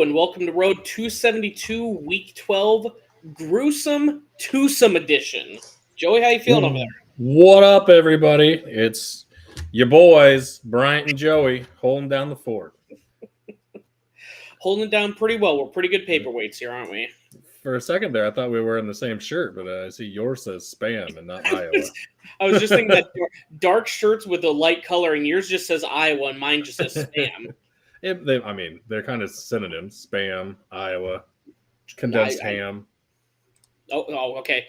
and welcome to Road 272, Week 12, Gruesome Twosome Edition. Joey, how you feeling over there? What up, everybody? It's your boys, Bryant and Joey, holding down the fort. Holding it down pretty well. We're pretty good paperweights here, aren't we? For a second there, I thought we were in the same shirt, but I see yours says Spam and not Iowa. I was just thinking that dark shirts with a light color, and yours just says Iowa, and mine just says Spam. They're kind of synonyms. Spam, Iowa, condensed ham. Okay.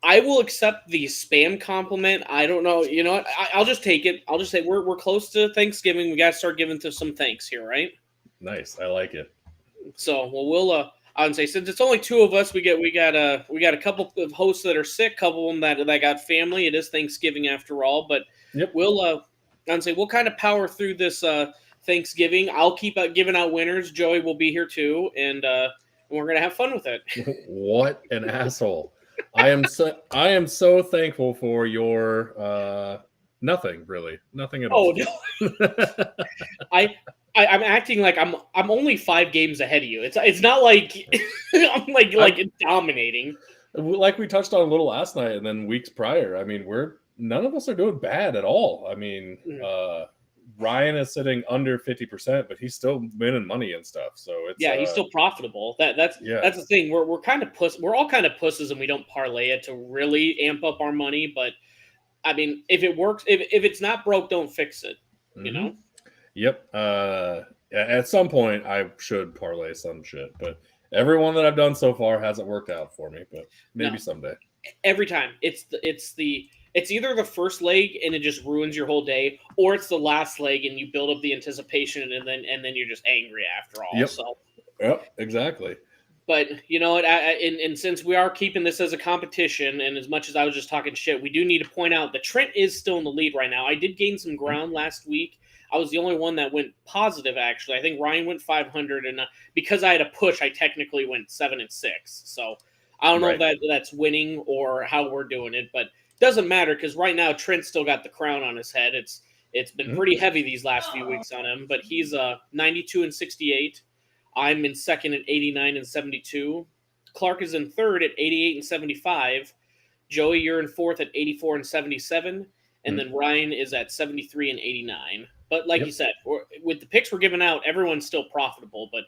I will accept the spam compliment. I don't know. You know what? I'll just take it. I'll just say we're close to Thanksgiving. We got to start giving to some thanks here, right? Nice. I like it. So, I would say since it's only two of us, we got a couple of hosts that are sick, couple of them that got family. It is Thanksgiving after all, but yep. We'll kind of power through this Thanksgiving. I'll keep giving out winners. Joey will be here too, and we're gonna have fun with it. What an asshole! I am so thankful for your nothing at all. Oh no. I'm acting like I'm only 5 games ahead of you. It's not like I'm like dominating. Like we touched on a little last night, and then weeks prior. I mean, none of us are doing bad at all. I mean, Ryan is sitting under 50%, but he's still winning money and stuff. So he's still profitable. That's the thing. We're kind of we're all kind of pusses, and we don't parlay it to really amp up our money. But I mean, if it works, if it's not broke, don't fix it. Mm-hmm. You know. Yep. At some point, I should parlay some shit, but everyone that I've done so far hasn't worked out for me. But maybe someday. Every time, it's either the first leg and it just ruins your whole day, or it's the last leg and you build up the anticipation and then you're just angry after all. Yep. So. Yep. Exactly. But you know what? And since we are keeping this as a competition, and as much as I was just talking shit, we do need to point out that Trent is still in the lead right now. I did gain some ground last week. I was the only one that went positive, actually. I think Ryan went 500, and because I had a push, I technically went 7-6. So I don't know if that's winning or how we're doing it, but it doesn't matter because right now Trent's still got the crown on his head. It's been pretty heavy these last few weeks on him, but he's 92-68. I'm in second at 89-72. Clark is in third at 88-75. Joey, you're in fourth at 84-77, and then Ryan is at 73-89. But like you said, with the picks we're giving out, everyone's still profitable. But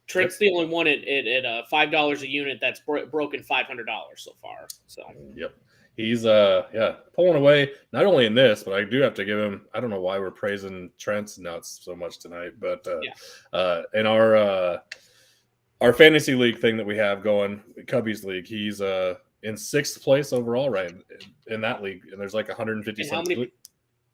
Trent's the only one at $5 a unit that's broken $500 so far. So he's pulling away. Not only in this, but I do have to give him. I don't know why we're praising Trent's nuts so much tonight, but in our fantasy league thing that we have going, Cubbies League, he's in 6th place overall right in that league, and there's like 150 something.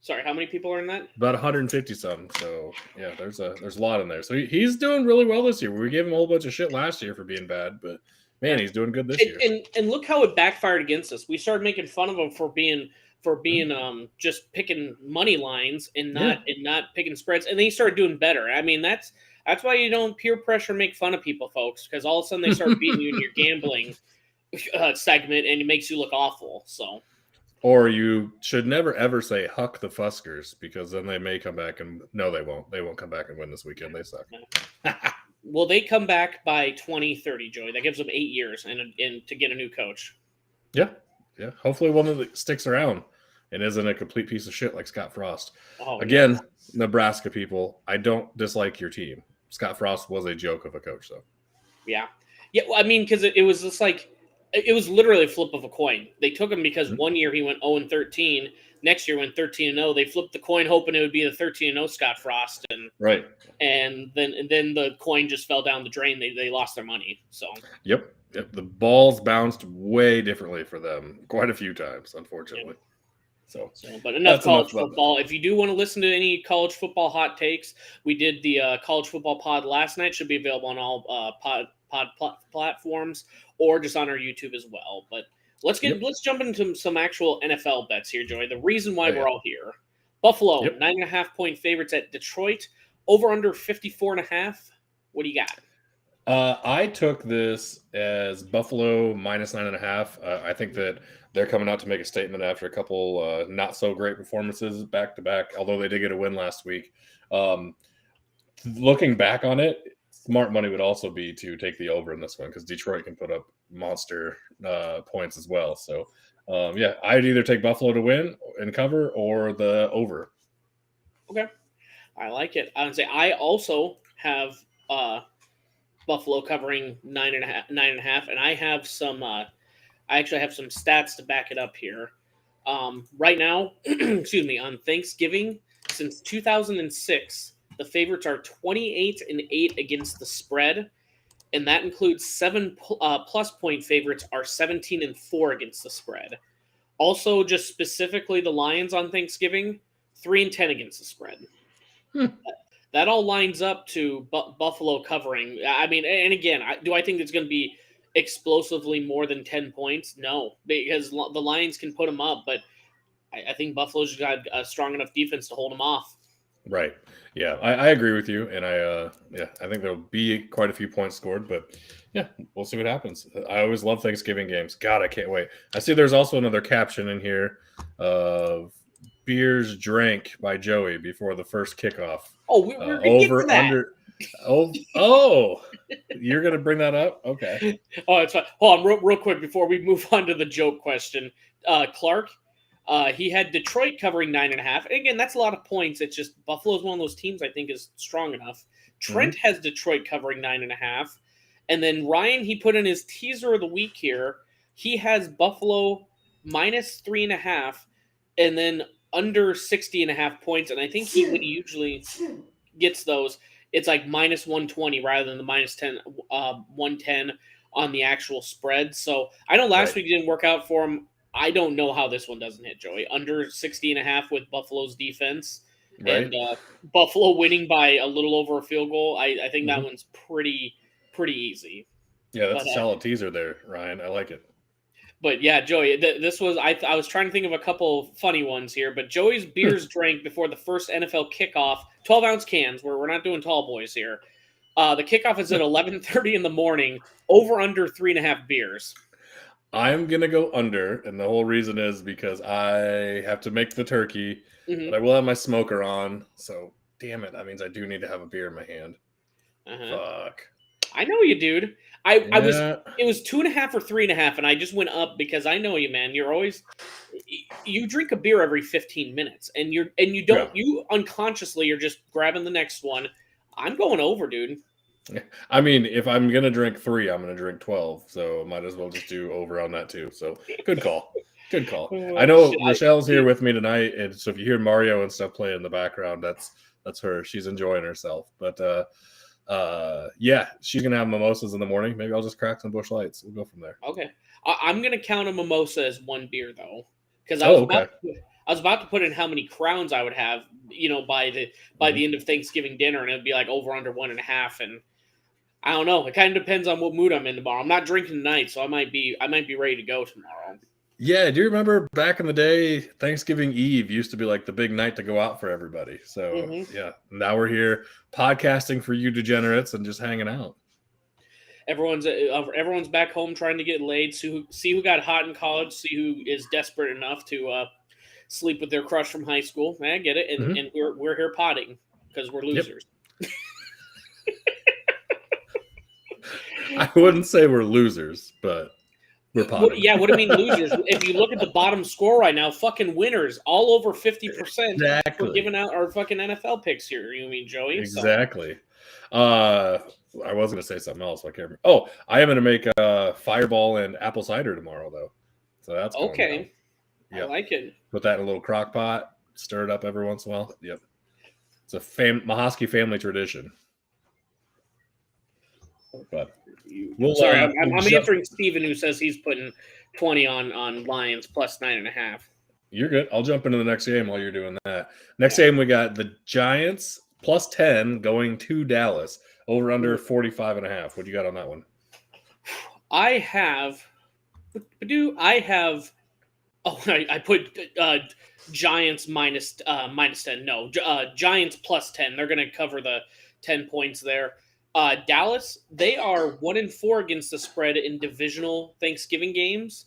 Sorry, how many people are in that? About 150 something. So yeah, there's a lot in there. So he's doing really well this year. We gave him a whole bunch of shit last year for being bad, but man, he's doing good this year. And look how it backfired against us. We started making fun of him for being just picking money lines and not picking spreads, and then he started doing better. I mean, that's why you don't peer pressure make fun of people, folks, because all of a sudden they start beating you in your gambling segment, and it makes you look awful. So. Or you should never, ever say, huck the Fuskers, because then they may come back and... No, they won't. They won't come back and win this weekend. They suck. Well, they come back by 2030, Joey. That gives them 8 years and to get a new coach. Yeah. Hopefully one that sticks around and isn't a complete piece of shit like Scott Frost. Again, Nebraska people, I don't dislike your team. Scott Frost was a joke of a coach, though. Yeah. Well, I mean, because it was just like... It was literally a flip of a coin. They took him because one year he went 0-13. Next year went 13-0. They flipped the coin hoping it would be the 13-0 Scott Frost, and then the coin just fell down the drain. They lost their money. So yep. The balls bounced way differently for them quite a few times, unfortunately. So but enough college football. If you do want to listen to any college football hot takes, we did the college football pod last night. Should be available on all pod platforms or just on our YouTube as well. But let's jump into some actual NFL bets here, Joey. The reason why we're all here. Buffalo, 9.5 point favorites at Detroit. Over under 54.5. What do you got? I took this as Buffalo minus 9.5. I think that they're coming out to make a statement after a couple not so great performances back to back, although they did get a win last week. Looking back on it, smart money would also be to take the over in this one because Detroit can put up monster points as well. So, yeah, I'd either take Buffalo to win and cover or the over. Okay, I like it. I would say I also have Buffalo covering 9.5, and I have some. I actually have some stats to back it up here. Right now, excuse me, on Thanksgiving since 2006, the favorites are 28-8 against the spread, and that includes 7 plus point favorites are 17-4 against the spread. Also, just specifically the Lions on Thanksgiving, 3-10 against the spread. That all lines up to Buffalo covering. I mean, and again, do I think it's going to be explosively more than 10 points? No, because the Lions can put them up, but I think Buffalo's got a strong enough defense to hold them off. Right. Yeah, I agree with you, and I think there'll be quite a few points scored, but yeah, we'll see what happens. I always love Thanksgiving games. God, I can't wait. I see there's also another caption in here of beers drank by Joey before the first kickoff. Oh, we're gonna get to that. Under. Oh, you're gonna bring that up? Okay. Oh, it's fine. Hold on, real quick before we move on to the joke question. Clark, he had Detroit covering 9.5. And again, that's a lot of points. It's just Buffalo's one of those teams I think is strong enough. Trent has Detroit covering 9.5. And then Ryan, he put in his teaser of the week here. He has Buffalo minus 3.5 and then under 60.5 points. And I think he when he usually gets those, it's like minus 120 rather than the minus 110 on the actual spread. So I know last week didn't work out for him. I don't know how this one doesn't hit, Joey. Under 60.5 with Buffalo's defense. Right. And Buffalo winning by a little over a field goal. I think that one's pretty easy. Yeah, that's a solid teaser there, Ryan. I like it. But yeah, Joey, this was I was trying to think of a couple funny ones here, but Joey's beers drank before the first NFL kickoff, 12-ounce cans. We're not doing tall boys here. The kickoff is at 11:30 in the morning. Over under 3.5 beers. I'm gonna go under, and the whole reason is because I have to make the turkey, but I will have my smoker on. So damn it, that means I do need to have a beer in my hand. Fuck. I know you, dude. It was 2.5 or 3.5, and I just went up because I know you, man. You drink a beer every 15 minutes, and you unconsciously you're just grabbing the next one. I'm going over, dude. I mean, if I'm gonna drink 3, I'm gonna drink 12, so might as well just do over on that too. So good call. Good call. I know Rochelle's here with me tonight, and so if you hear Mario and stuff playing in the background, that's her. She's enjoying herself. But yeah, she's gonna have mimosas in the morning. Maybe I'll just crack some Busch Lights. We'll go from there. Okay, I'm gonna count a mimosa as one beer though, because I was about to put in how many crowns I would have, by the end of Thanksgiving dinner, and it'd be like over under 1.5. And I don't know. It kind of depends on what mood I'm in tomorrow. I'm not drinking tonight, so I might be ready to go tomorrow. Yeah, do you remember back in the day, Thanksgiving Eve used to be like the big night to go out for everybody. So yeah, now we're here podcasting for you degenerates and just hanging out. Everyone's back home trying to get laid. See who got hot in college. See who is desperate enough to sleep with their crush from high school. I get it, and we're here potting because we're losers. Yep. I wouldn't say we're losers, but we're potting. Yeah, what do you mean losers? If you look at the bottom score right now, fucking winners, all over 50%. Exactly. For giving out our fucking NFL picks here. You mean, Joey? Exactly. I was going to say something else. I can't remember. Oh, I am going to make a fireball and apple cider tomorrow, though. So that's okay. Yep. I like it. Put that in a little crock pot, stir it up every once in a while. Yep. It's a Mahosky family tradition. But I'm answering Steven, who says he's putting 20 on Lions plus 9.5. You're good. I'll jump into the next game while you're doing that. Next game, we got the Giants plus 10 going to Dallas. Over under 45.5. What do you got on that one? I put Giants minus 10. No, Giants plus 10. They're going to cover the 10 points there. Dallas, they are 1-4 against the spread in divisional Thanksgiving games.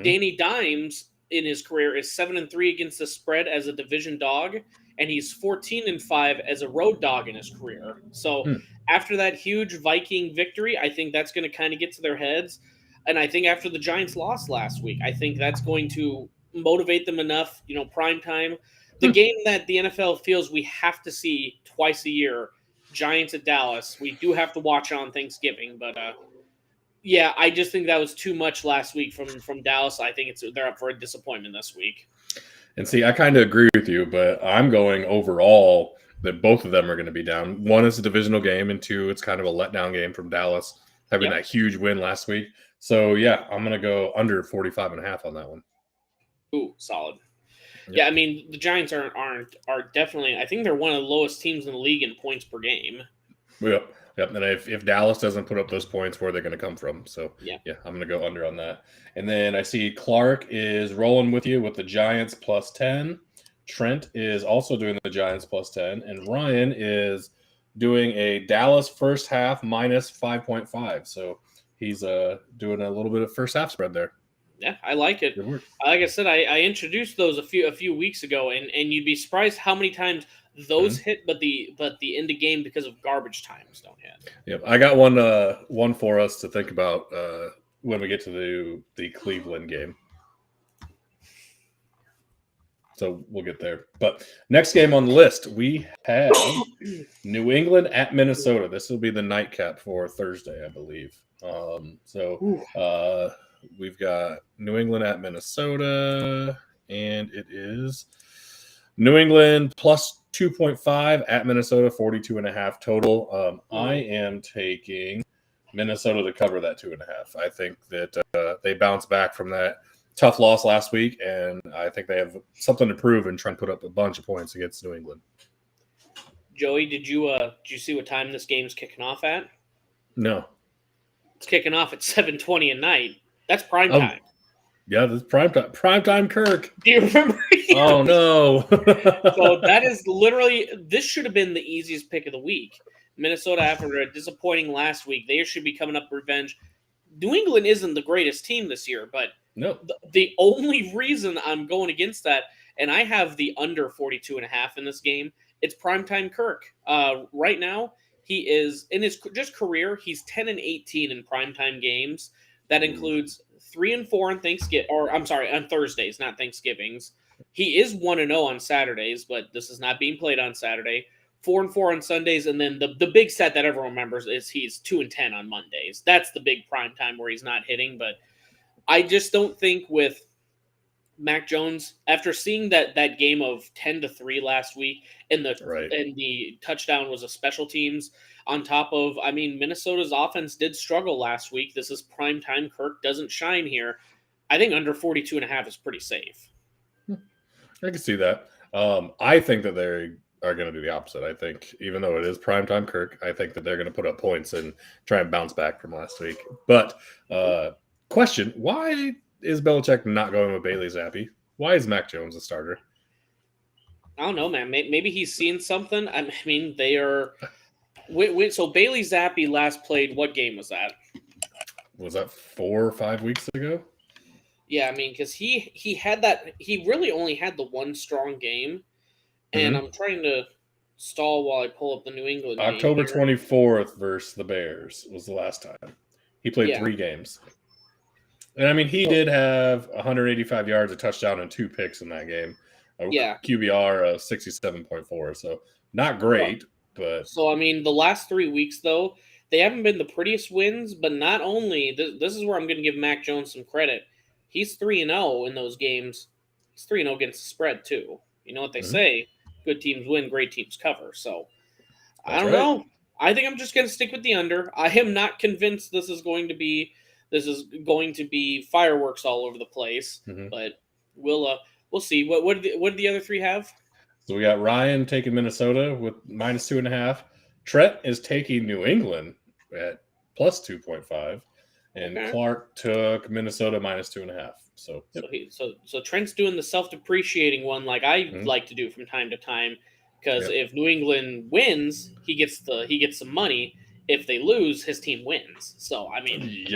Danny Dimes in his career is 7-3 against the spread as a division dog, and he's 14-5 as a road dog in his career. So after that huge Viking victory, I think that's going to kind of get to their heads. And I think after the Giants lost last week, I think that's going to motivate them enough. Prime time, the game that the NFL feels we have to see twice a year, Giants at Dallas. We do have to watch on Thanksgiving, but yeah, I just think that was too much last week from Dallas. I think they're up for a disappointment this week. And see, I kind of agree with you, but I'm going overall that both of them are going to be down. One is a divisional game, and two, it's kind of a letdown game from Dallas having that huge win last week. So yeah, I'm going to go under 45.5 on that one. Ooh, solid. Yep. Yeah, I mean the Giants are definitely. I think they're one of the lowest teams in the league in points per game. Yep. And if Dallas doesn't put up those points, where are they going to come from? So yeah, I'm going to go under on that. And then I see Clark is rolling with you with the Giants plus 10. Trent is also doing the Giants plus 10, and Ryan is doing a Dallas first half minus 5.5. So he's doing a little bit of first half spread there. Yeah, I like it. Like I said, I introduced those a few weeks ago, and you'd be surprised how many times those hit, but the end of game because of garbage times don't hit. Yep, I got one for us to think about when we get to the Cleveland game. So we'll get there. But next game on the list, we have New England at Minnesota. This will be the nightcap for Thursday, I believe. We've got New England at Minnesota, and it is New England plus 2.5 at Minnesota, 42.5 total. I am taking Minnesota to cover that 2.5. I think that they bounce back from that tough loss last week, and I think they have something to prove and try and put up a bunch of points against New England. Joey, did you see what time this game's kicking off at? No. It's kicking off at 7:20 at night. That's prime time. Yeah, that's prime time. Prime time, Kirk. Do you remember? Oh no! So that is literally. This should have been the easiest pick of the week. Minnesota, after a disappointing last week, they should be coming up revenge. New England isn't the greatest team this year, but no. The only reason I'm going against that, and I have the under 42.5 in this game, it's primetime Kirk. Right now, he is in his just career. He's 10-18 in primetime games. That includes 3-4 on Thanksgiving, or I'm sorry, on Thursdays, not Thanksgivings. He is 1-0 on Saturdays, but this is not being played on Saturday. 4-4 on Sundays, and then the big set that everyone remembers is he's 2-10 on Mondays. That's the big prime time where he's not hitting. But I just don't think with Mac Jones, after seeing that game of 10-3 last week, and the touchdown was a special teams on top of, I mean, Minnesota's offense did struggle last week. This is prime time. Kirk doesn't shine here. I think under 42.5 is pretty safe. I can see that. I think that they are going to do the opposite. I think even though it is primetime Kirk, I think that they're going to put up points and try and bounce back from last week. But question, why is Belichick not going with Bailey Zappi? Why is Mac Jones a starter? I don't know, man. Maybe he's seen something. I mean, they are... So Bailey Zappi last played, what game was that? Was that 4 or 5 weeks ago? Yeah, I mean, because he had that... He really only had the one strong game. And I'm trying to stall while I pull up the New England game. October 24th versus the Bears was the last time. He played 3 games. And, I mean, he did have 185 yards, a touchdown, and 2 picks in that game. QBR of 67.4. So, not great, but... So, I mean, the last 3 weeks, though, they haven't been the prettiest wins. But not only... This is where I'm going to give Mac Jones some credit. He's 3-0 in those games. He's 3-0 against the spread, too. You know what they say? Good teams win, great teams cover. So, I don't know. I think I'm just going to stick with the under. I am not convinced this is going to be fireworks all over the place. But we'll see. What did the other 3 have? So we got Ryan taking Minnesota with minus 2.5. Trent is taking New England at plus 2.5. And Clark took Minnesota minus 2.5. So Trent's doing the self-depreciating one like I like to do from time to time, because if New England wins, he gets some money. If they lose, his team wins. So I mean,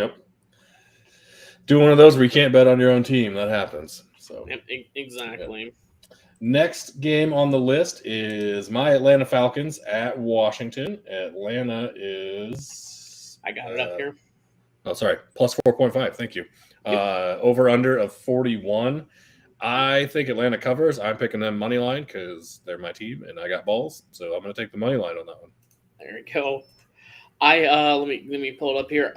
do one of those where you can't bet on your own team. That happens. So exactly. Next game on the list is my Atlanta Falcons at Washington. Atlanta is... I got it up here. Oh, sorry. Plus 4.5. Thank you. Yep. Over under of 41. I think Atlanta covers. I'm picking them money line because they're my team and I got balls. So I'm going to take the money line on that one. There we go. Let me pull it up here.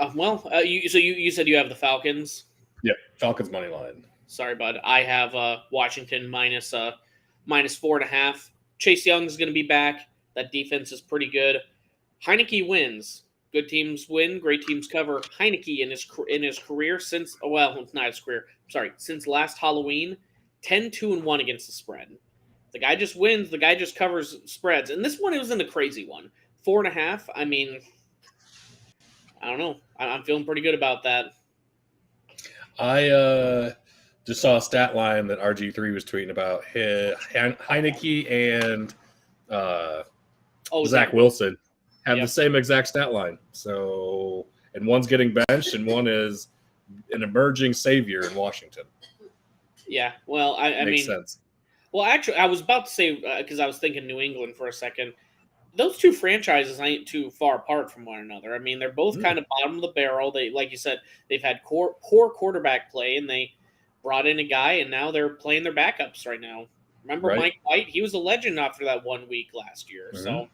You said you have the Falcons. Yep, Falcons money line. Sorry, bud. I have Washington minus 4.5. Chase Young is going to be back. That defense is pretty good. Heineke wins. Good teams win. Great teams cover. Heineke in his career since not his career. Sorry, since last Halloween, 10-2-1 against the spread. The guy just wins. The guy just covers spreads. And this one isn't a crazy one. 4.5. I mean, I don't know. I'm feeling pretty good about that. I just saw a stat line that RG3 was tweeting about. Heineke and Zach Wilson have the same exact stat line. So, and one's getting benched, and one is an emerging savior in Washington. Yeah, well, I Makes mean, sense. Well, actually, I was about to say because I was thinking New England for a second. Those two franchises ain't too far apart from one another. I mean, they're both kind of bottom of the barrel. They, like you said, they've had poor quarterback play, and they brought in a guy, and now they're playing their backups right now. Remember Mike White? He was a legend after that 1 week last year. Mm-hmm. So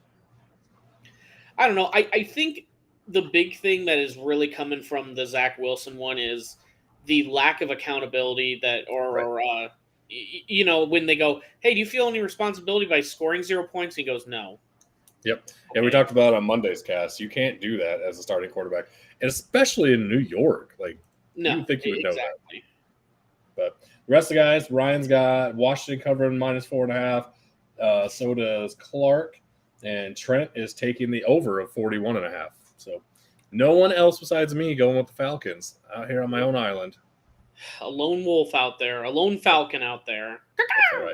I don't know. I think the big thing that is really coming from the Zach Wilson one is the lack of accountability when they go, hey, do you feel any responsibility by scoring 0 points? He goes, no. Yep. And we talked about it on Monday's cast. You can't do that as a starting quarterback, and especially in New York. Like, no, you would think you would know that. But the rest of the guys, Ryan's got Washington covering minus 4.5. So does Clark. And Trent is taking the over of 41.5. So no one else besides me going with the Falcons out here on my own island. A lone wolf out there. A lone falcon out there. That's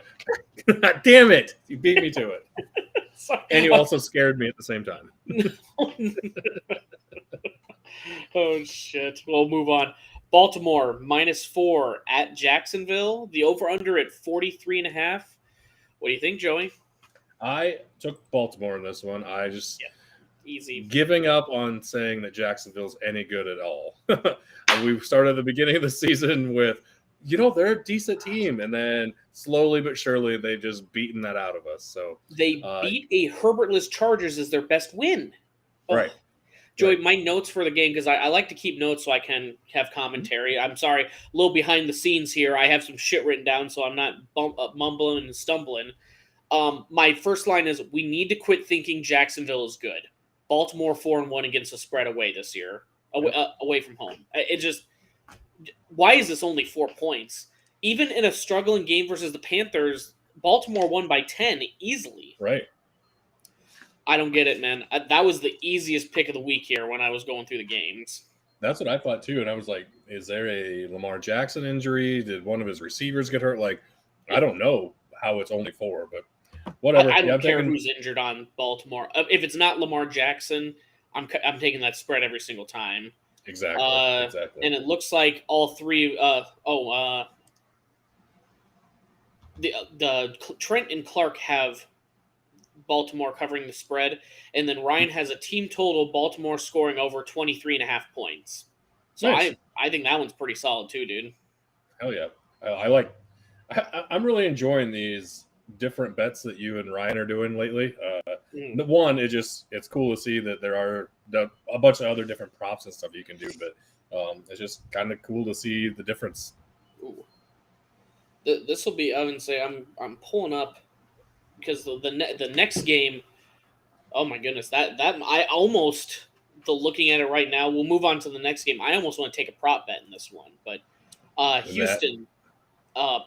right. Damn it. You beat me to it. And you also scared me at the same time. Oh, shit. We'll move on. Baltimore, minus 4 at Jacksonville. The over-under at 43.5. What do you think, Joey? I took Baltimore in this one. I just easy giving up on saying that Jacksonville's any good at all. We started at the beginning of the season with, they're a decent team, and then slowly but surely they just beaten that out of us. So they beat a Herbertless Chargers as their best win. Oh. Right. Joey, my notes for the game, because I like to keep notes so I can have commentary. I'm sorry, a little behind the scenes here. I have some shit written down, so I'm not mumbling and stumbling. My first line is, we need to quit thinking Jacksonville is good. Baltimore 4-1 against the spread away this year, away from home. It just, why is this only 4 points? Even in a struggling game versus the Panthers, Baltimore won by 10 easily. Right. I don't get it, man. That was the easiest pick of the week here when I was going through the games. That's what I thought too, and I was like, is there a Lamar Jackson injury? Did one of his receivers get hurt? Like, I don't know how it's only 4, but whatever. I don't care who's injured on Baltimore. If it's not Lamar Jackson, I'm taking that spread every single time. Exactly. And it looks like all three. The Trent and Clark have Baltimore covering the spread, and then Ryan has a team total Baltimore scoring over 23.5 points. So nice. I think that one's pretty solid too, dude. Hell yeah. I'm really enjoying these different bets that you and Ryan are doing lately. One, it's cool to see that there are a bunch of other different props and stuff you can do, but it's just kind of cool to see the difference. Ooh. This will be, I would say, I'm pulling up because the next game. Oh my goodness, that I almost, looking at it right now, we'll move on to the next game. I almost want to take a prop bet in this one, but Houston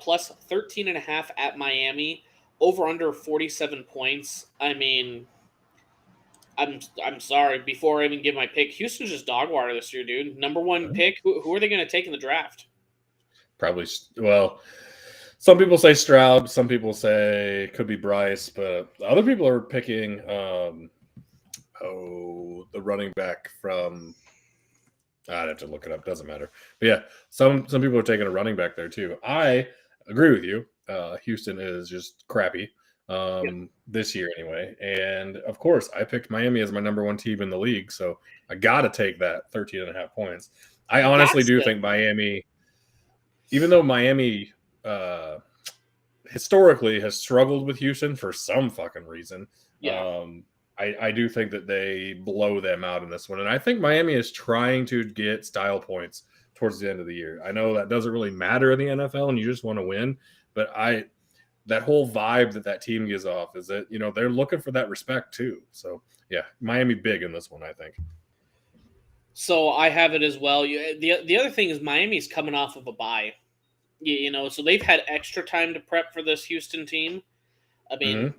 plus 13.5 at Miami, over under 47 points. I mean, I'm sorry, before I even give my pick, Houston's just dog water this year, dude. Number one pick. Who are they going to take in the draft? Probably, well, some people say Stroud, some people say it could be Bryce, but other people are picking the running back from, I'd have to look it up, doesn't matter. But yeah, some people are taking a running back there too. I agree with you. Houston is just crappy this year anyway. And of course, I picked Miami as my number one team in the league, so I got to take that 13.5 points. I honestly do think Miami, even though Miami historically has struggled with Houston for some fucking reason, I do think that they blow them out in this one. And I think Miami is trying to get style points towards the end of the year. I know that doesn't really matter in the NFL and you just want to win, but that whole vibe that team gives off is that, they're looking for that respect too. So yeah, Miami big in this one, I think. So I have it as well. The other thing is Miami's coming off of a bye, so they've had extra time to prep for this Houston team. I mean,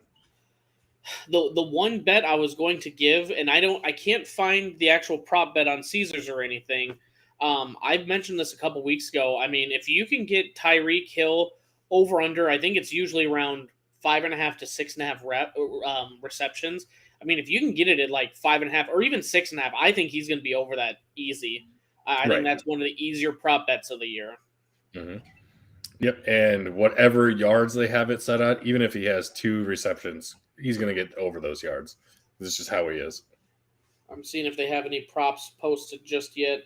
the one bet I was going to give, and I can't find the actual prop bet on Caesars or anything. I've mentioned this a couple weeks ago. I mean, if you can get Tyreek Hill over under, I think it's usually around 5.5 to 6.5 receptions. I mean, if you can get it at like 5.5 or even 6.5, I think he's going to be over that easy. I think that's one of the easier prop bets of the year. Mm-hmm. Yep, and whatever yards they have it set at, even if he has 2 receptions, he's going to get over those yards. This is just how he is. I'm seeing if they have any props posted just yet.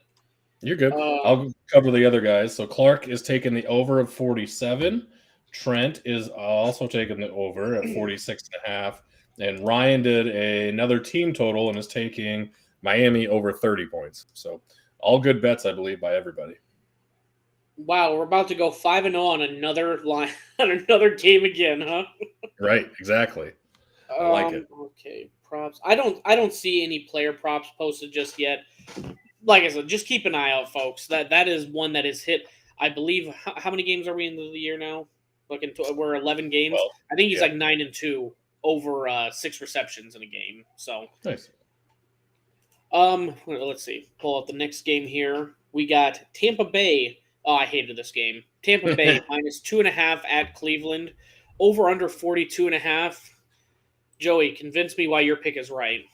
You're good. I'll cover the other guys. So Clark is taking the over of 47. Trent is also taking the over at 46.5. And Ryan did another team total and is taking Miami over 30 points. So all good bets, I believe, by everybody. Wow, we're about to go 5-0 on another line on another game again, huh? Right, exactly. I like it. Okay, props. I don't see any player props posted just yet. Like I said, just keep an eye out, folks. That is one that is hit. I believe. How many games are we into the year now? We're 11 games. Well, I think he's like 9-2 over 6 receptions in a game. So nice. Let's see. Pull up the next game here. We got Tampa Bay. Oh, I hated this game. Tampa Bay minus 2.5 at Cleveland. Over under 42.5. Joey, convince me why your pick is right.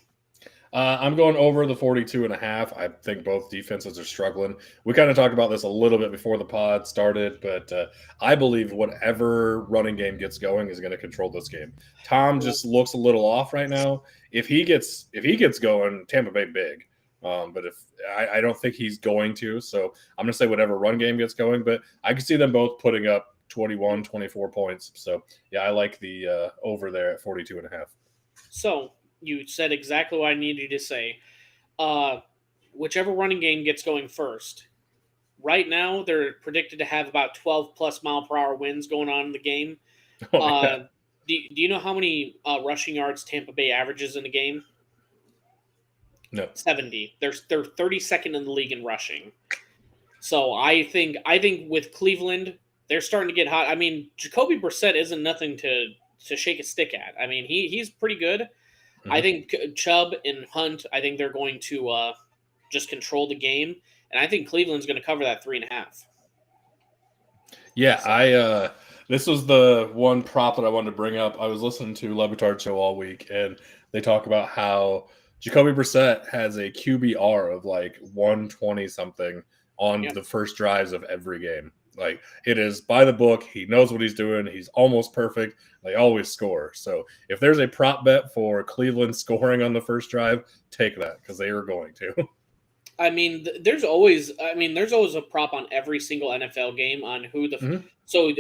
I'm going over the 42.5. I think both defenses are struggling. We kind of talked about this a little bit before the pod started, but I believe whatever running game gets going is going to control this game. Tom just looks a little off right now. If he gets going, Tampa Bay big. But if I don't think he's going to, so I'm going to say whatever run game gets going. But I can see them both putting up 21, 24 points. So yeah, I like the over there at 42.5. So you said exactly what I needed to say. Whichever running game gets going first. Right now, they're predicted to have about 12 plus mile per hour winds going on in the game. Do you know how many rushing yards Tampa Bay averages in a game? No. 70. They're 32nd in the league in rushing. So I think with Cleveland, they're starting to get hot. I mean, Jacoby Brissett isn't nothing to shake a stick at. I mean, he's pretty good. Mm-hmm. I think Chubb and Hunt, I think they're going to just control the game. And I think Cleveland's going to cover that 3.5. Yeah, this was the one prop that I wanted to bring up. I was listening to Le Batard show all week, and they talk about how Jacoby Brissett has a QBR of like 120 something on the first drives of every game. Like, it is by the book. He knows what he's doing. He's almost perfect. They always score. So if there's a prop bet for Cleveland scoring on the first drive, take that because they are going to. I mean, there's always a prop on every single NFL game on who the. Mm-hmm. So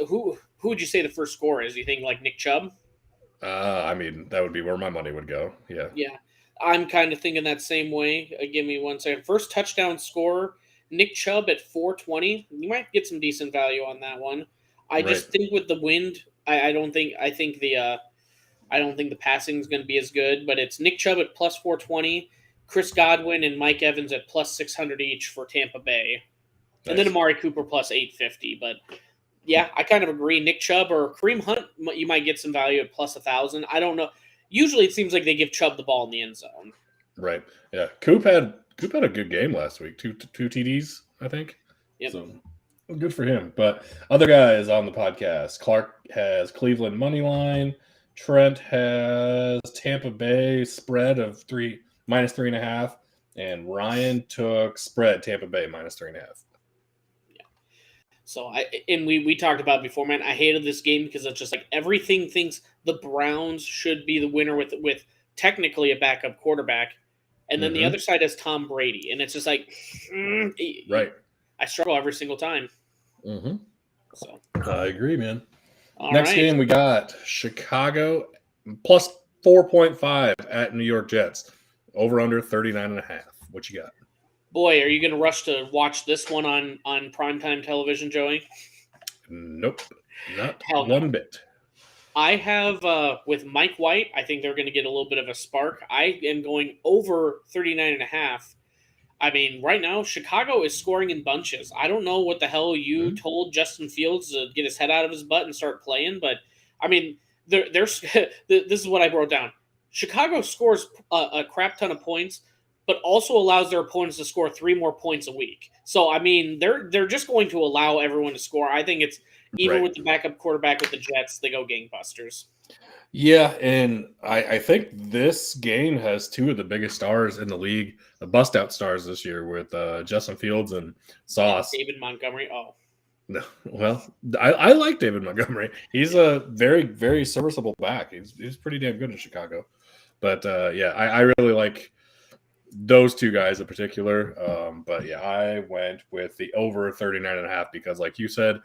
who would you say the first scorer is? You think like Nick Chubb? I mean, that would be where my money would go. Yeah. Yeah, I'm kind of thinking that same way. Give me 1 second. First touchdown scorer, Nick Chubb at 420. You might get some decent value on that one. I just think with the wind, I don't think the passing is going to be as good. But it's Nick Chubb at plus 420. Chris Godwin and Mike Evans at plus 600 each for Tampa Bay. Nice. And then Amari Cooper plus 850. But, yeah, I kind of agree. Nick Chubb or Kareem Hunt, you might get some value at plus 1,000. I don't know. Usually it seems like they give Chubb the ball in the end zone. Right. Yeah. Coop had a good game last week. Two TDs, I think. Yep. So good for him. But other guys on the podcast, Clark has Cleveland money line. Trent has Tampa Bay spread of minus 3.5, and Ryan took spread Tampa Bay minus 3.5. Yeah. So we talked about it before, man. I hated this game because it's just like everything thinks the Browns should be the winner with technically a backup quarterback, and then the other side has Tom Brady, and it's just like, right. I struggle every single time. Mm-hmm. So I agree, man. all Next right. game we got Chicago plus 4.5 at New York Jets. Over under 39.5. What you got? Boy, are you going to rush to watch this one on primetime television, Joey? Nope, not Hell no. one bit. I have with Mike White, I think they're going to get a little bit of a spark. I am going over 39.5. I mean, right now Chicago is scoring in bunches. I don't know what the hell you told Justin Fields to get his head out of his butt and start playing, but I mean, there's this is what I wrote down. Chicago scores a crap ton of points, but also allows their opponents to score 3 more points a week. So I mean, they're just going to allow everyone to score. I think it's even with the backup quarterback with the Jets, they go gangbusters. Yeah, and I think this game has 2 of the biggest stars in the league, the bust-out stars this year with Justin Fields and Sauce. David Montgomery. Oh. No, well, I like David Montgomery. He's a very, very serviceable back. He's pretty damn good in Chicago. But, yeah, I really like those 2 guys in particular. But, yeah, I went with the over 39.5 because, like you said,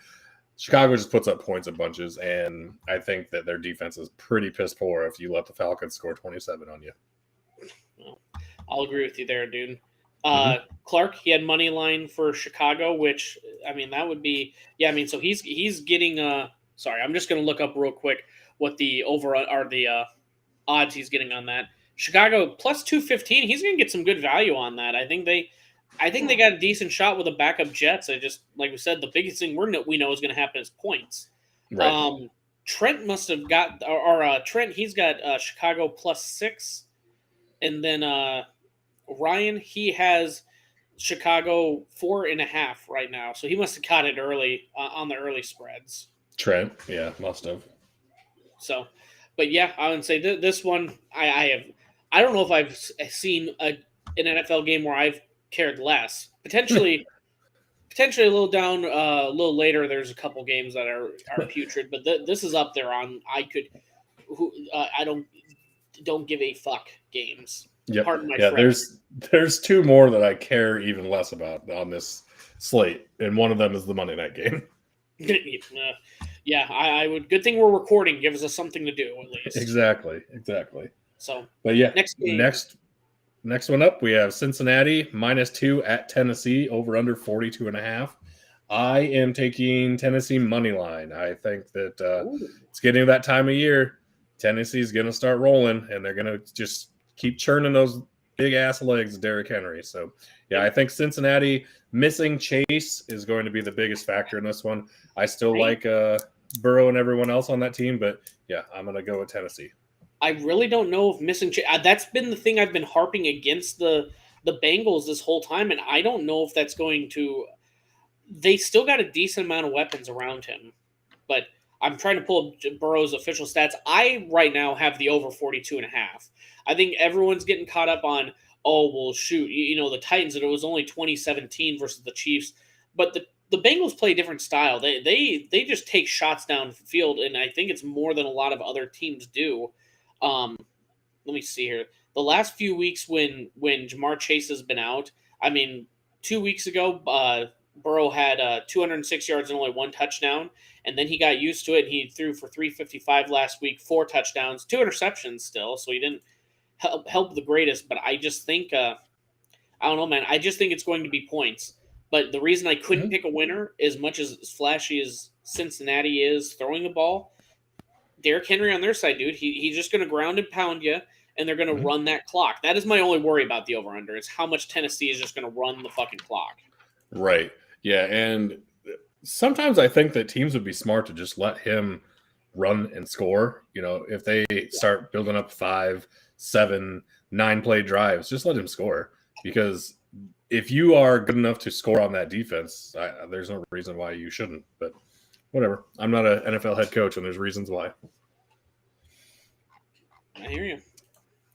Chicago just puts up points in bunches, and I think that their defense is pretty piss poor if you let the Falcons score 27 on you. Well, I'll agree with you there, dude. Clark, he had money line for Chicago, which I mean that would be so he's getting sorry, I'm just gonna look up real quick what the over are the odds he's getting on that. Chicago plus 215, he's gonna get some good value on that. I think they got a decent shot with the backup Jets. I just like we said, the biggest thing we know is gonna happen is points. Right. Trent must have got Trent, he's got Chicago plus 6, and then Ryan, he has Chicago 4.5 right now, so he must have caught it early on the early spreads. Trent, yeah, must have. So, but yeah, I would say this one, I don't know if I've seen an NFL game where I've cared less. Potentially a little down, a little later. There's a couple games that are putrid, but this is up there on I don't give a fuck games. Yep. Pardon my yeah, French. there's 2 more that I care even less about on this slate, and one of them is the Monday night game. Yeah, I would. Good thing we're recording. Gives us something to do at least. Exactly. So, but yeah, next one up, we have Cincinnati -2 at Tennessee over under 42.5. I am taking Tennessee money line. I think that it's getting to that time of year. Tennessee's going to start rolling, and they're going to just keep churning those big ass legs of Derrick Henry. So, yeah, I think Cincinnati missing Chase is going to be the biggest factor in this one. I still like Burrow and everyone else on that team, but yeah, I'm going to go with Tennessee. I really don't know if missing Chase. That's been the thing I've been harping against the Bengals this whole time, and I don't know if that's going to. They still got a decent amount of weapons around him, but I'm trying to pull up Burrow's official stats. I right now have the over 42.5. I think everyone's getting caught up on, oh, well, shoot, the Titans, and it was only 2017 versus the Chiefs. But the Bengals play a different style. They just take shots downfield, and I think it's more than a lot of other teams do. Let me see here. The last few weeks when Jamar Chase has been out, I mean, 2 weeks ago, Burrow had 206 yards and only 1 touchdown, and then he got used to it, and he threw for 355 last week, 4 touchdowns, 2 interceptions still, so he didn't help the greatest, but I just think I don't know, man. I just think it's going to be points. But the reason I couldn't pick a winner, as much as flashy as Cincinnati is throwing the ball, Derrick Henry on their side, dude, he's just going to ground and pound you, and they're going to run that clock. That is my only worry about the over-under, is how much Tennessee is just going to run the fucking clock. Right. Yeah, and sometimes I think that teams would be smart to just let him run and score. If they start building up 5, 7, 9 play drives, just let him score. Because if you are good enough to score on that defense, there's no reason why you shouldn't. But whatever. I'm not an NFL head coach, and there's reasons why. I hear you.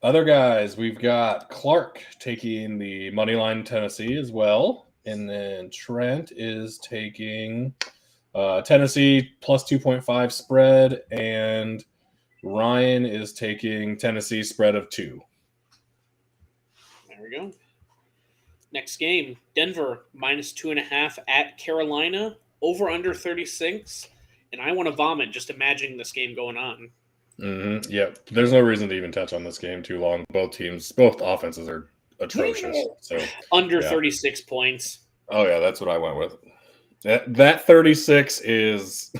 Other guys, we've got Clark taking the money line Tennessee as well. And then Trent is taking Tennessee plus 2.5 spread, and Ryan is taking Tennessee spread of 2. There we go. Next game, Denver minus 2.5 at Carolina, over under 36. And I want to vomit just imagining this game going on. Mm-hmm. Yep. There's no reason to even touch on this game too long. Both offenses are atrocious. So under 36 points. Oh yeah, that's what I went with. That 36 is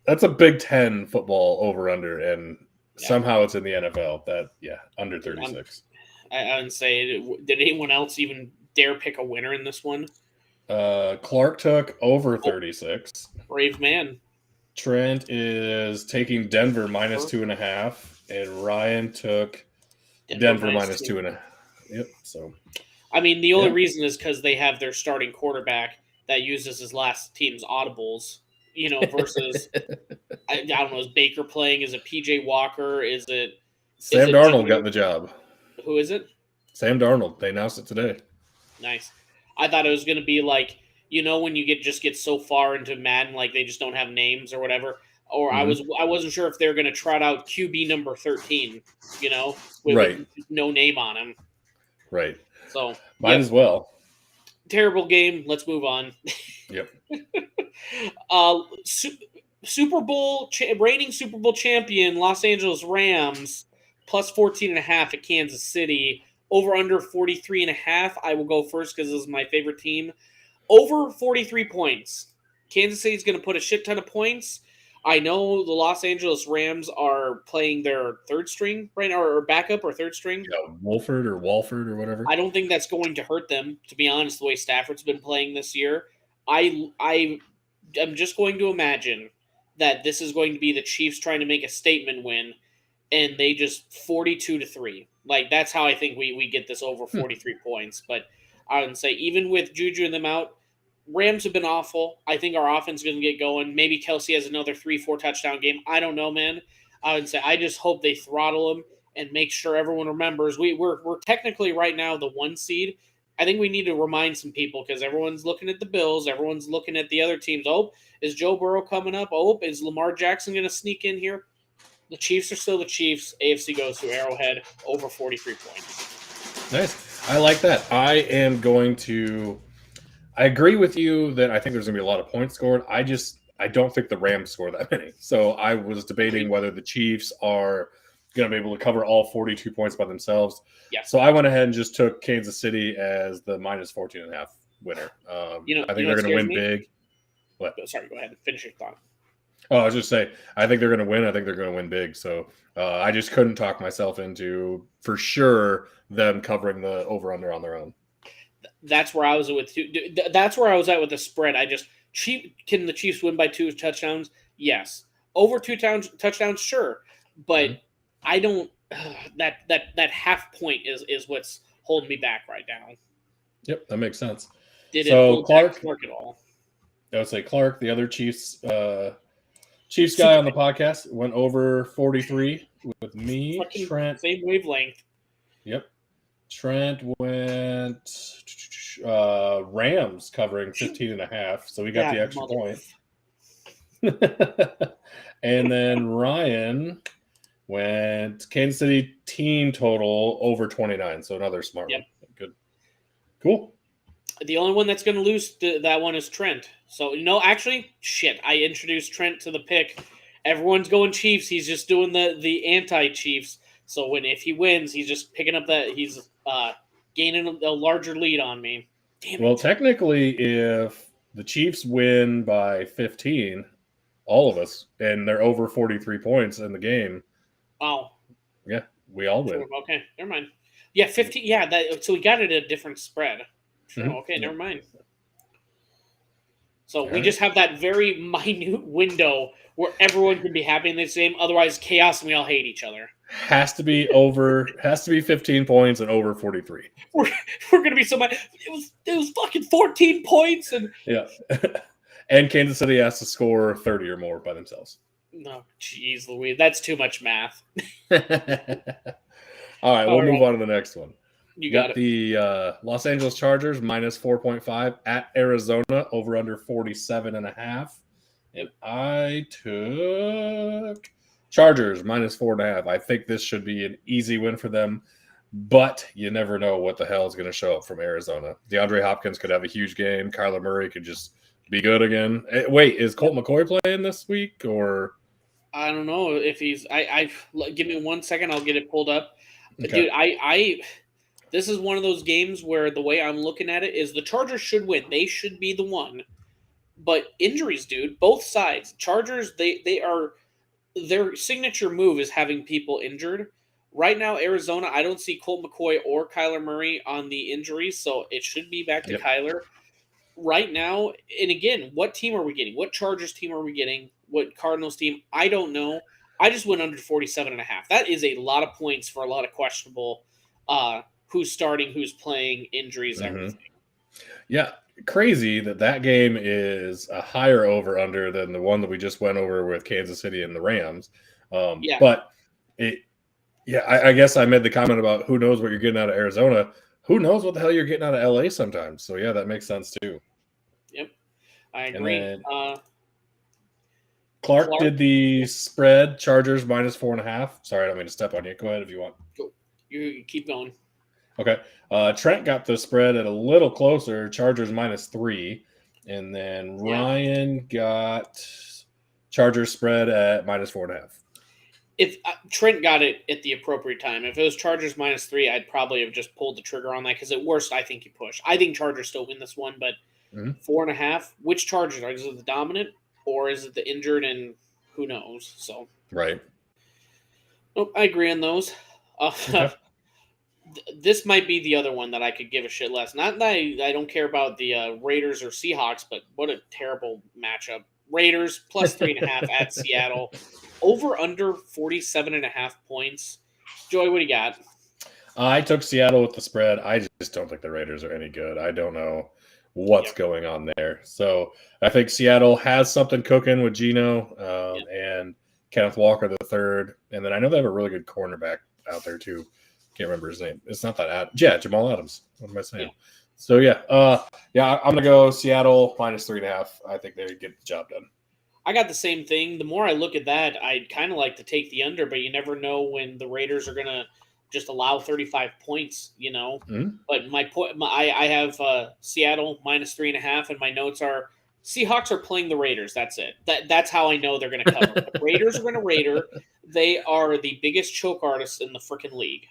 that's a Big Ten football over under, and somehow it's in the NFL. Under 36. I would say, did anyone else even dare pick a winner in this one? Clark took over 36. Brave man. Trent is taking Denver minus 2.5, and Ryan took Denver minus 2.5. Yep. So, I mean, the only reason is because they have their starting quarterback that uses his last team's audibles. Versus I don't know. Is Baker playing? Is it PJ Walker? Is it Sam Darnold got the job? Who is it? Sam Darnold. They announced it today. Nice. I thought it was going to be like, when you get so far into Madden, like they just don't have names or whatever. Or I wasn't sure if they're going to trot out QB number 13, with no name on him. Right. So might as well. Terrible game. Let's move on. Yep. Super Bowl reigning Super Bowl champion Los Angeles Rams plus 14.5 at Kansas City. Over under 43.5. I will go first because this is my favorite team. Over 43 points. Kansas City's going to put a shit ton of points. I know the Los Angeles Rams are playing their third string right now, or backup or third string. Yeah, Walford or whatever. I don't think that's going to hurt them, to be honest, the way Stafford's been playing this year. I'm just going to imagine that this is going to be the Chiefs trying to make a statement win, and they just 42-3. Like, that's how I think we get this over 43 points. But I would say, even with Juju and them out, Rams have been awful. I think our offense is going to get going. Maybe Kelsey has another 3-4 touchdown game. I don't know, man. I would say I just hope they throttle him and make sure everyone remembers. We're technically right now the 1 seed. I think we need to remind some people because everyone's looking at the Bills. Everyone's looking at the other teams. Oh, is Joe Burrow coming up? Oh, is Lamar Jackson going to sneak in here? The Chiefs are still the Chiefs. AFC goes to Arrowhead, over 43 points. Nice. I like that. I agree with you that I think there's going to be a lot of points scored. I don't think the Rams score that many. So I was debating whether the Chiefs are going to be able to cover all 42 points by themselves. Yeah. So I went ahead and just took Kansas City as the minus 14.5 winner. I think they're going to win big. What? Sorry, go ahead. Finish your thought. Oh, I was just saying, I think they're going to win. I think they're going to win big. So I just couldn't talk myself into, for sure, them covering the over-under on their own. That's where I was with too. That's where I was at with the spread. Can the Chiefs win by 2 touchdowns? Yes. Over 2 touchdowns, sure. But I don't. That half point is what's holding me back right now. Yep, that makes sense. Did it Clark at all? I would say Clark, the other Chiefs guy on the podcast, went over 43 with me. Fucking Trent, same wavelength. Yep. Trent went Rams covering 15.5, so we got the extra point. And then Ryan went Kansas City team total over 29, so another smart one. Good. Cool. The only one that's going to lose that one is Trent. So, actually, shit, I introduced Trent to the pick. Everyone's going Chiefs. He's just doing the anti-Chiefs. So if he wins, he's just picking up he's gaining a larger lead on me. Damn it. Well, technically, if the Chiefs win by 15, all of us, and they're over 43 points in the game. Oh. Yeah, we all win. Okay, never mind. Yeah, 15. Yeah, so we got it at a different spread. Okay, never mind. So we just have that very minute window where everyone can be happy in this game. Otherwise, chaos and we all hate each other. Has to be 15 points and over 43. We're gonna be so much. It was fucking 14 points and and Kansas City has to score 30 or more by themselves. No, jeez, Louise, that's too much math. All right, we'll move on to the next one. You got it. The Los Angeles Chargers minus 4.5 at Arizona, over under 47.5. And I took Chargers minus 4.5. I think this should be an easy win for them, but you never know what the hell is going to show up from Arizona. DeAndre Hopkins could have a huge game. Kyler Murray could just be good again. Wait, is Colt McCoy playing this week, or? I don't know if he's. I give me 1 second. I'll get it pulled up, Okay. dude. This is one of those games where the way I'm looking at it is the Chargers should win. They should be the one. But injuries, dude, both sides. Chargers, they are their signature move is having people injured. Right now, Arizona, I don't see Colt McCoy or Kyler Murray on the injuries, so it should be back to Kyler. Right now, and again, what team are we getting? What Chargers team are we getting? What Cardinals team? I don't know. I just went under 47.5. That is a lot of points for a lot of questionable who's starting, who's playing, injuries, everything. Yeah, crazy that game is a higher over-under than the one that we just went over with Kansas City and the Rams. But I guess I made the comment about who knows what you're getting out of Arizona. Who knows what the hell you're getting out of LA sometimes. So, yeah, that makes sense too. Yep, I agree. Then, Clark did the spread, Chargers minus 4.5. Sorry, I don't mean to step on you. Go ahead if you want. Go. You keep going. Okay. Trent got the spread at a little closer, Chargers minus 3. And then Ryan got Chargers spread at minus 4.5. If Trent got it at the appropriate time, if it was Chargers minus 3, I'd probably have just pulled the trigger on that because at worst, I think you push. I think Chargers still win this one, but 4.5. Which Chargers are? Is it the dominant or is it the injured? And who knows? So right. Nope, I agree on those. Okay. This might be the other one that I could give a shit less. Not that I don't care about the Raiders or Seahawks, but what a terrible matchup. Raiders plus 3.5 at Seattle. Over under 47.5 points. Joey, what do you got? I took Seattle with the spread. I just don't think the Raiders are any good. I don't know what's going on there. So I think Seattle has something cooking with Geno and Kenneth Walker the third. And then I know they have a really good cornerback out there too. Can't remember his name. It's not that Jamal Adams. What am I saying? Yeah. So I'm gonna go Seattle minus 3.5. I think they would get the job done. I got the same thing. The more I look at that, I'd kind of like to take the under, but you never know when the Raiders are gonna just allow 35 points. But my point, I have Seattle minus 3.5, and my notes are Seahawks are playing the Raiders. That's it. That's how I know they're gonna cover. The Raiders are gonna Raider. They are the biggest choke artists in the freaking league.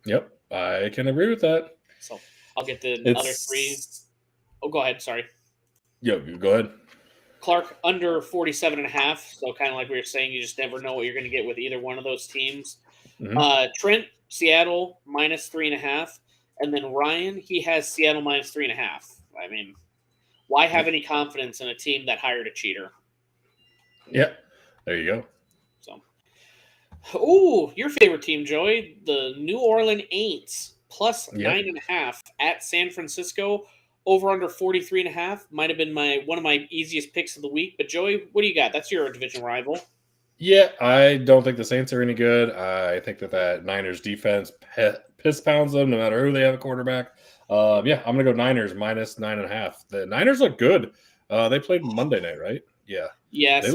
Yep, I can agree with that. So I'll get the other three. Oh, go ahead. Sorry. Yeah, go ahead. Clark under 47.5. So kind of like we were saying, you just never know what you're going to get with either one of those teams. Trent, Seattle minus 3.5. And then Ryan, he has Seattle minus 3.5. I mean, why have any confidence in a team that hired a cheater? Yeah, there you go. Oh, your favorite team, Joey, the New Orleans Aints, plus 9.5 at San Francisco, over under 43.5. Might have been one of my easiest picks of the week. But Joey, what do you got? That's your division rival. Yeah, I don't think the Saints are any good. I think that Niners defense piss pounds them no matter who they have a quarterback. I'm gonna go Niners minus 9.5. The Niners look good. They played Monday night, right? Yeah. Yes,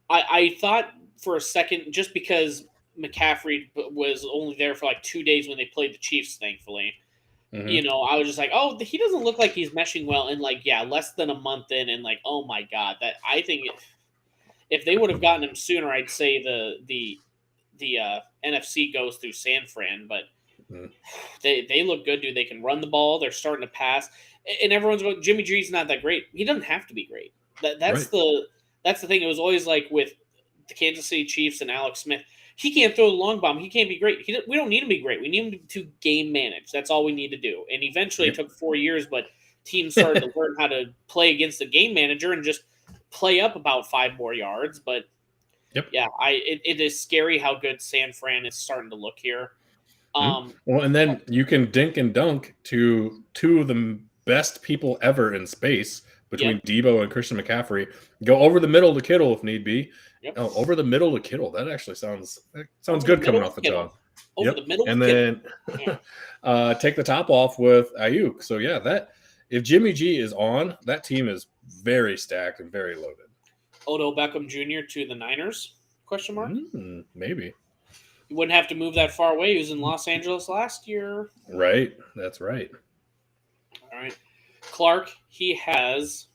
I thought for a second, just because McCaffrey was only there for like 2 days when they played the Chiefs, thankfully. I was just like, oh, he doesn't look like he's meshing well. And less than a month in, and oh my God, that I think if they would have gotten him sooner, I'd say the NFC goes through San Fran, but they look good, dude. They can run the ball. They're starting to pass, and everyone's going, Jimmy G's not that great. He doesn't have to be great. That's the thing. It was always like with the Kansas City Chiefs and Alex Smith. He can't throw the long bomb. He can't be great. We don't need him to be great. We need him to game manage. That's all we need to do. And eventually it took 4 years, but teams started to learn how to play against the game manager and just play up about 5 more yards. But it is scary how good San Fran is starting to look here. Well, and then you can dink and dunk to two of the best people ever in space between Debo and Christian McCaffrey. Go over the middle to Kittle if need be. Over the middle to Kittle. That actually sounds good coming off the tongue. Over the middle. And then take the top off with Ayuk. So yeah, that if Jimmy G is on, that team is very stacked and very loaded. Odell Beckham Jr. to the Niners? ? Maybe. You wouldn't have to move that far away. He was in Los Angeles last year. Right. That's right. All right. Clark, he has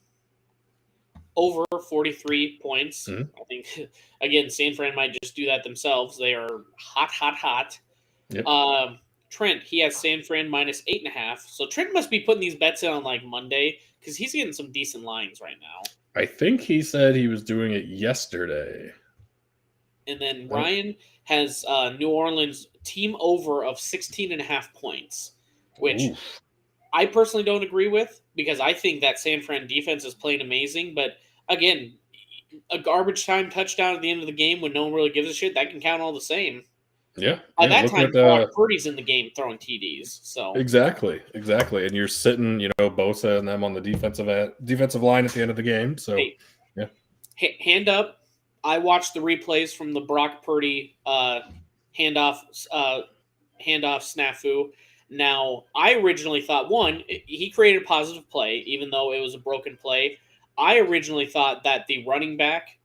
over 43 points. I think, again, San Fran might just do that themselves. They are hot. Yep. Trent, he has San Fran minus 8.5. So Trent must be putting these bets in on like Monday because he's getting some decent lines right now. I think he said he was doing it yesterday. And then Ryan has New Orleans team over of 16.5 points, which I personally don't agree with because I think that San Fran defense is playing amazing. But again, a garbage time touchdown at the end of the game when no one really gives a shit, that can count all the same. Yeah. By that time, Brock Purdy's in the game throwing TDs. So exactly. And you're sitting, Bosa and them on the defensive line at the end of the game. So hand up. I watched the replays from the Brock Purdy handoff snafu. Now, I originally thought, he created a positive play, even though it was a broken play. I originally thought that the running back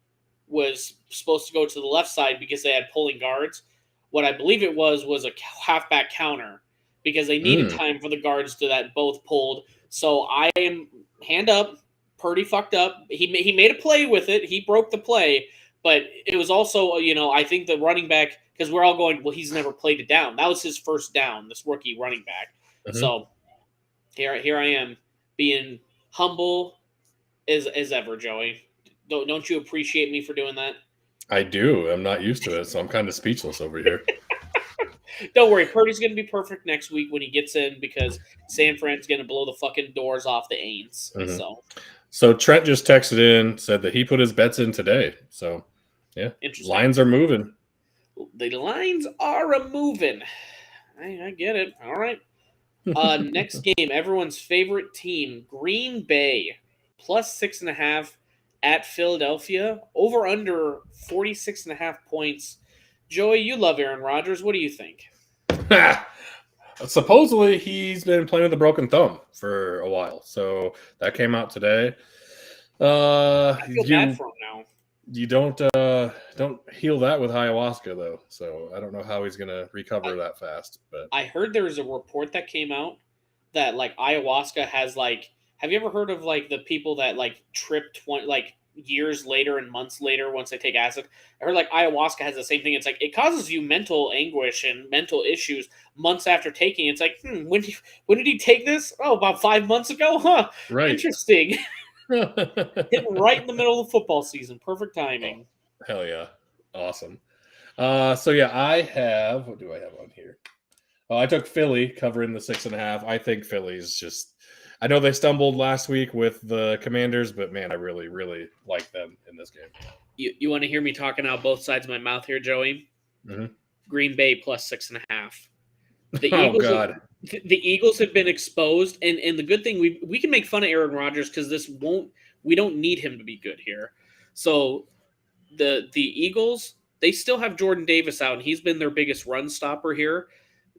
was supposed to go to the left side because they had pulling guards. What I believe it was a halfback counter because they needed time for the guards to that both pulled. So I am hand up. Purdy fucked up. He made a play with it. He broke the play. But it was also, I think the running back, because we're all going, well, he's never played it down. That was his first down, this rookie running back. So here I am being humble as ever, Joey. Don't you appreciate me for doing that? I do. I'm not used to it, so I'm kind of speechless over here. Don't worry. Purdy's going to be perfect next week when he gets in because San Fran's going to blow the fucking doors off the Aints. So Trent just texted in, said that he put his bets in today. So, yeah, lines are moving. The lines are a-moving. I get it. All right. Next game, everyone's favorite team, Green Bay, plus 6.5 at Philadelphia, over under 46.5 points. Joey, you love Aaron Rodgers. What do you think? Supposedly, he's been playing with a broken thumb for a while. So that came out today. I feel bad for him now. You don't heal that with ayahuasca, though. So I don't know how he's going to recover that fast. But I heard there was a report that came out that, like, ayahuasca has, like, have you ever heard of, like, the people that, like, trip years later and months later once they take acid? I heard like ayahuasca has the same thing. It's like it causes you mental anguish and mental issues months after taking. It's like, when did he take this? Oh, about 5 months ago, huh? Right. Interesting. Hitting right in the middle of the football season. Perfect timing. Oh, hell yeah. Awesome. So yeah, I have what do I have on here? I took Philly covering the 6.5. I think Philly's just I know they stumbled last week with the Commanders, but man, I really, really like them in this game. You want to hear me talking out both sides of my mouth here, Joey? Green Bay plus 6.5. The Eagles have been exposed, and the good thing we can make fun of Aaron Rodgers because we don't need him to be good here. So the Eagles, they still have Jordan Davis out, and he's been their biggest run stopper here.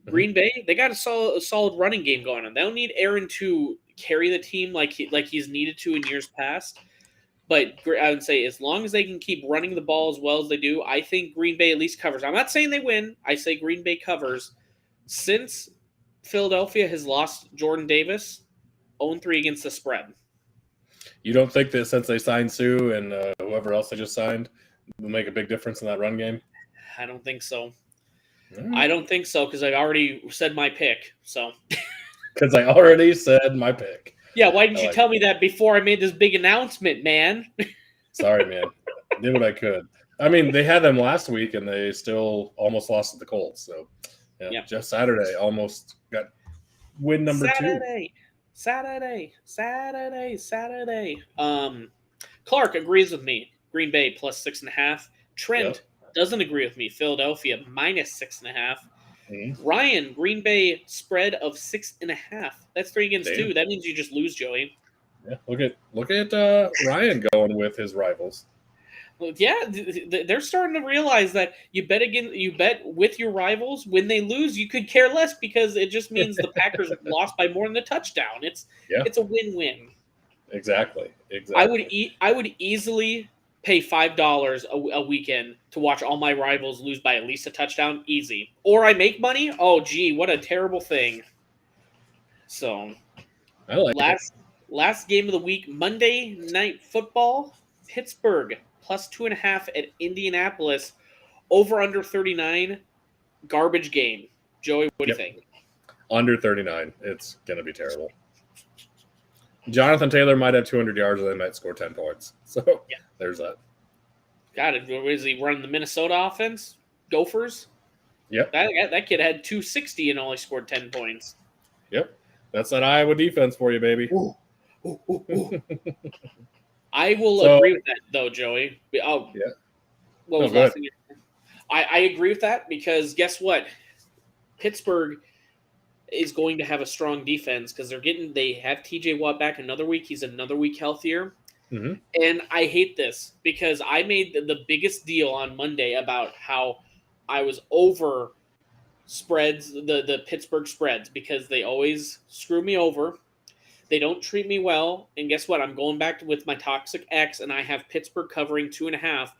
Green Bay, they got a solid running game going on. They don't need Aaron to carry the team like he's needed to in years past. But I would say as long as they can keep running the ball as well as they do, I think Green Bay at least covers. I'm not saying they win. I say Green Bay covers. Since Philadelphia has lost Jordan Davis, 0-3 against the spread. You don't think that since they signed Sue and whoever else they just signed will make a big difference in that run game? I don't think so. I don't think so because I already said my pick. So because I already said my pick. Yeah, why didn't you tell me that before I made this big announcement, man? Sorry, man. I did what I could. I mean, they had them last week and they still almost lost to the Colts. So yeah. Just Saturday almost got win number 2. Saturday. Clark agrees with me. Green Bay plus 6.5. Trent doesn't agree with me. Philadelphia minus 6.5. Ryan, Green Bay spread of 6.5. That's 3 against 2. That means you just lose, Joey. Yeah, look at Ryan going with his rivals. Yeah, they're starting to realize that you bet with your rivals. When they lose, you could care less because it just means the Packers lost by more than a touchdown. Yeah, It's a win-win. exactly. I would easily pay $5 a weekend to watch all my rivals lose by at least a touchdown. Easy. Or I make money. Oh, gee, what a terrible thing. So I like it. last game of the week, Monday Night Football, Pittsburgh plus 2.5 at Indianapolis, over under 39, garbage game. Joey, what do you think? Under 39. It's going to be terrible. Jonathan Taylor might have 200 yards and they might score 10 points. So there's that. God, is he running the Minnesota offense? Gophers? Yep. That kid had 260 and only scored 10 points. Yep. That's that Iowa defense for you, baby. Ooh. I will agree with that, though, Joey. Oh, yeah. What was last thing? I agree with that because guess what? Pittsburgh is going to have a strong defense because they have TJ Watt back another week. He's another week healthier. Mm-hmm. And I hate this because I made the biggest deal on Monday about how I was over spreads, the Pittsburgh spreads, because they always screw me over. They don't treat me well. And guess what? I'm going back with my toxic X, and I have Pittsburgh covering 2.5.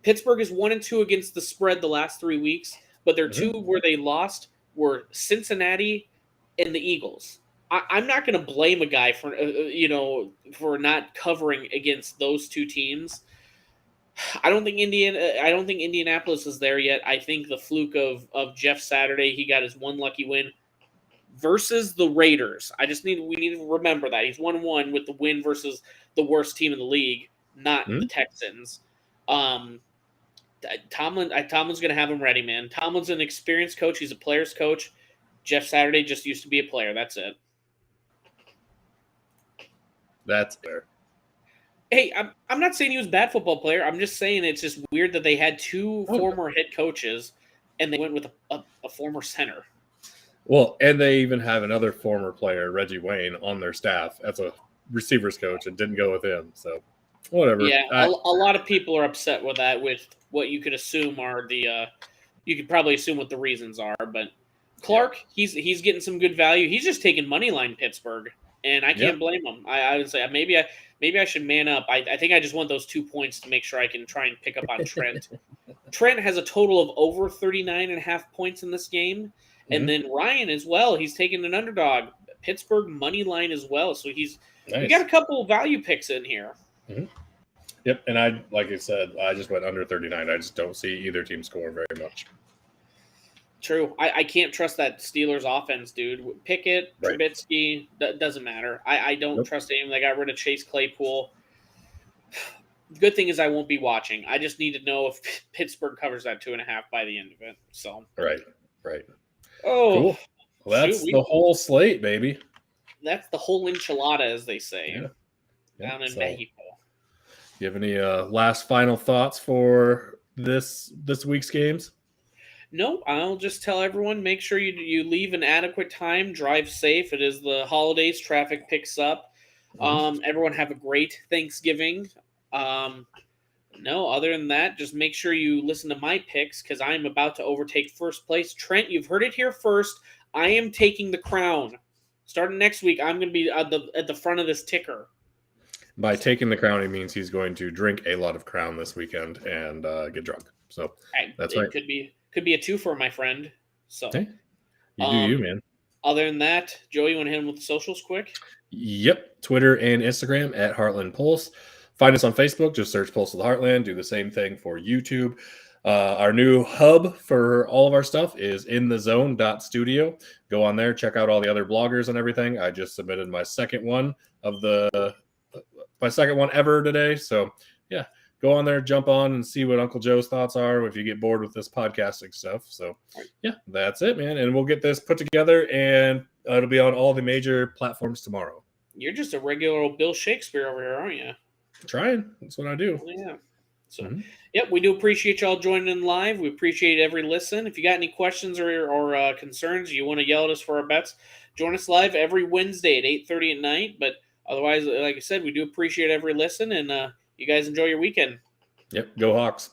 Pittsburgh is 1-2 against the spread the last 3 weeks, but their two where they lost were Cincinnati and the Eagles. I'm not going to blame a guy for for not covering against those two teams. I don't think Indianapolis is there yet. I think the fluke of Jeff Saturday, he got his one lucky win versus the Raiders. We need to remember that he's 1-1 with the win versus the worst team in the league, not the Texans. Tomlin's going to have him ready, man. Tomlin's an experienced coach. He's a player's coach. Jeff Saturday just used to be a player. That's it. That's fair. Hey, I'm not saying he was a bad football player. I'm just saying it's just weird that they had two former head coaches and they went with a former center. Well, and they even have another former player, Reggie Wayne, on their staff as a receivers coach and didn't go with him. So, whatever. Yeah, a lot of people are upset with that, with what you could assume are you could probably assume what the reasons are. But Clark, he's getting some good value. He's just taking money line Pittsburgh, and I can't blame him. I would say maybe I should man up. I think I just want those 2 points to make sure I can try and pick up on Trent. Trent has a total of over 39.5 points in this game. And then Ryan as well. He's taking an underdog. Pittsburgh money line as well. So we got a couple of value picks in here. Mm-hmm. Yep. And like I said, I just went under 39. I just don't see either team scoring very much. True. I can't trust that Steelers offense, dude. Pickett, Trubisky, doesn't matter. I don't trust anyone. They got rid of Chase Claypool. The good thing is I won't be watching. I just need to know if Pittsburgh covers that 2.5 by the end of it. So Right. Oh, cool. Well, that's the whole slate, baby. That's the whole enchilada, as they say, down in Mexico. You have any last final thoughts for this week's games? No, I'll just tell everyone, make sure you leave an adequate time, drive safe. It is the holidays, traffic picks up. Everyone have a great Thanksgiving. No, other than that, just make sure you listen to my picks because I am about to overtake first place. Trent, you've heard it here first. I am taking the crown. Starting next week, I'm going to be at the front of this ticker. By taking the crown, he means he's going to drink a lot of Crown this weekend and get drunk. So that's right. Could be a twofer, my friend. So hey, you do you, man. Other than that, Joey, you want to hit him with the socials quick? Yep, Twitter and Instagram at Heartland Pulse. Find us on Facebook. Just search Pulse of the Heartland. Do the same thing for YouTube. Our new hub for all of our stuff is inthezone.studio. Go on there, check out all the other bloggers and everything. I just submitted my second one ever today. So yeah, go on there, jump on and see what Uncle Joe's thoughts are if you get bored with this podcasting stuff. So yeah, that's it, man. And we'll get this put together and it'll be on all the major platforms tomorrow. You're just a regular old Bill Shakespeare over here, aren't you? Trying. That's what I do. Yeah. So, Yep, we do appreciate y'all joining in live. We appreciate every listen. If you got any questions or concerns, you want to yell at us for our bets, join us live every Wednesday at 8:30 at night. But otherwise, like I said, we do appreciate every listen, and you guys enjoy your weekend. Yep. Go Hawks.